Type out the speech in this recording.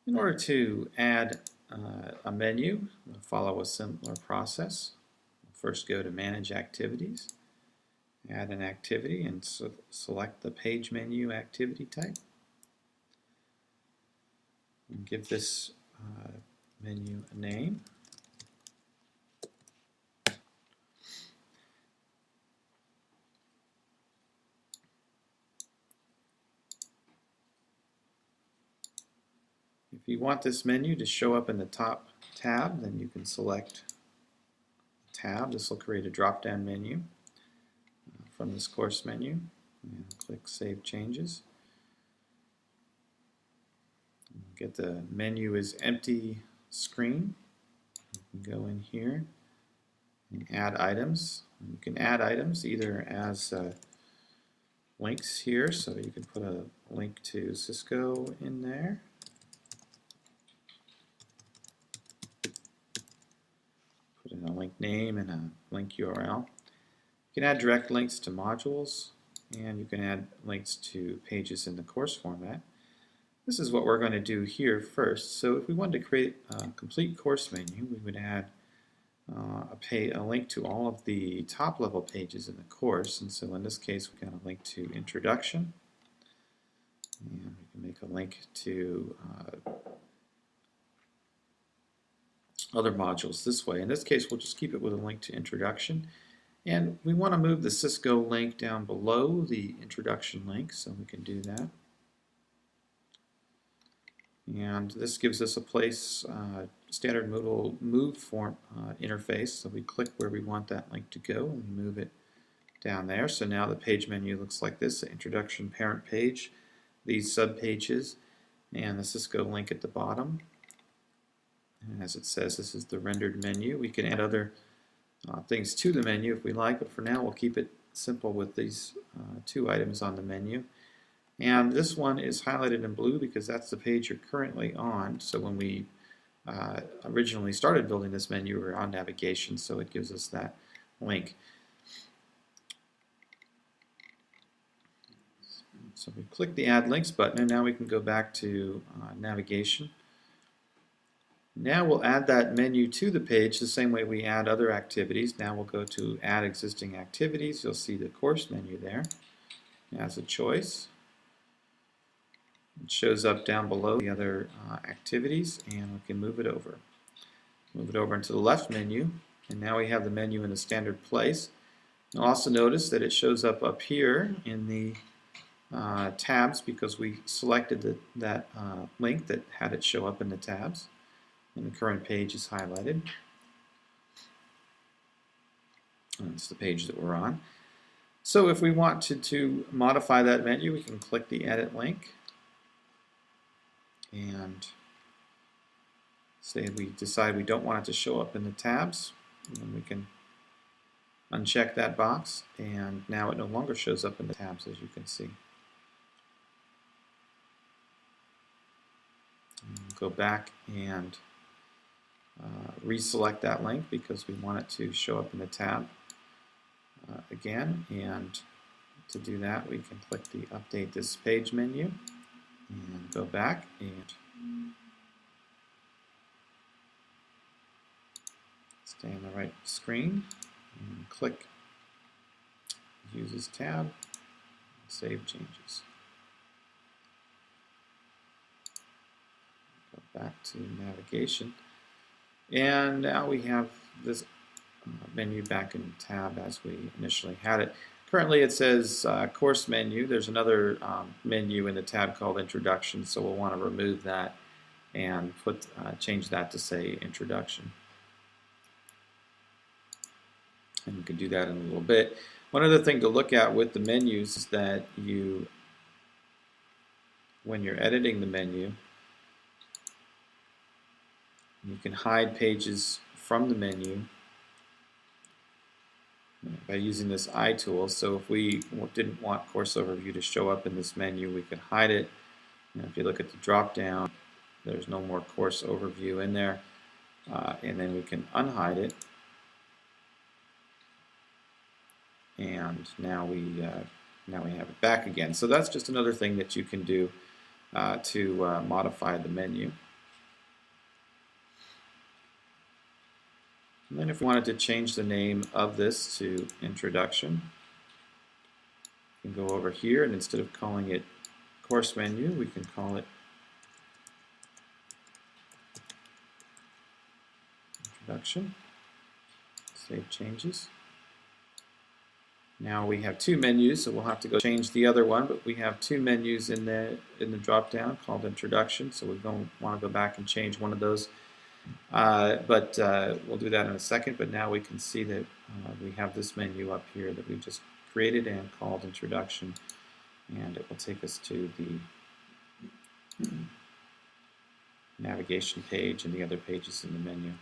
In order to add a menu, we'll follow a similar process. We'll first go to Manage Activities, add an activity, and select the Page Menu activity type. And give this menu a name. If you want this menu to show up in the top tab, then you can select the tab. This will create a drop-down menu from this course menu. And click Save Changes. Get the menu is empty screen. You can go in here and add items. You can add items either as links here, so you can put a link to Cisco in there. Put in a link name and a link URL. You can add direct links to modules, and you can add links to pages in the course format. This is what we're going to do here first. So if we wanted to create a complete course menu, we would add a link to all of the top level pages in the course. And so in this case, we got a link to Introduction. And we can make a link to other modules this way. In this case, we'll just keep it with a link to Introduction. And we want to move the Cisco link down below the Introduction link, so we can do that. And this gives us a place, standard Moodle move form interface. So we click where we want that link to go and we move it down there. So now the page menu looks like this: the introduction parent page, these subpages, and the Cisco link at the bottom. And as it says, this is the rendered menu. We can add other things to the menu if we like, but for now we'll keep it simple with these two items on the menu. And this one is highlighted in blue because that's the page you're currently on. So when we originally started building this menu, we were on navigation, so it gives us that link. So we click the Add Links button, and now we can go back to navigation. Now we'll add that menu to the page the same way we add other activities. Now we'll go to Add Existing Activities. You'll see the course menu there as a choice. It shows up down below the other activities, and we can move it over. Move it over into the left menu, and now we have the menu in the standard place. You'll also notice that it shows up here in the tabs because we selected that link that had it show up in the tabs, and the current page is highlighted. And it's the page that we're on. So if we want to modify that menu, we can click the Edit link. And say we decide we don't want it to show up in the tabs, and we can uncheck that box, and now it no longer shows up in the tabs, as you can see. And go back and reselect that link because we want it to show up in the tab again, and to do that we can click the Update This Page menu and go back and stay on the right screen and click Use this tab, Save Changes. Go back to navigation, and now we have this menu back in the tab as we initially had it. Currently it says course menu. There's another menu in the tab called Introduction, so we'll want to remove that and change that to say Introduction. And we can do that in a little bit. One other thing to look at with the menus is that when you're editing the menu, you can hide pages from the menu by using this eye tool. So if we didn't want Course Overview to show up in this menu, we could hide it. And if you look at the drop down, there's no more Course Overview in there, and then we can unhide it, and now we have it back again. So that's just another thing that you can do to modify the menu. And then if we wanted to change the name of this to Introduction, we can go over here, and instead of calling it Course Menu, we can call it Introduction. Save changes. Now we have two menus, so we'll have to go change the other one, but we have two menus in the drop-down called Introduction, so we're going to want to go back and change one of those. We'll do that in a second, but now we can see that we have this menu up here that we just created and called Introduction, and it will take us to the navigation page and the other pages in the menu.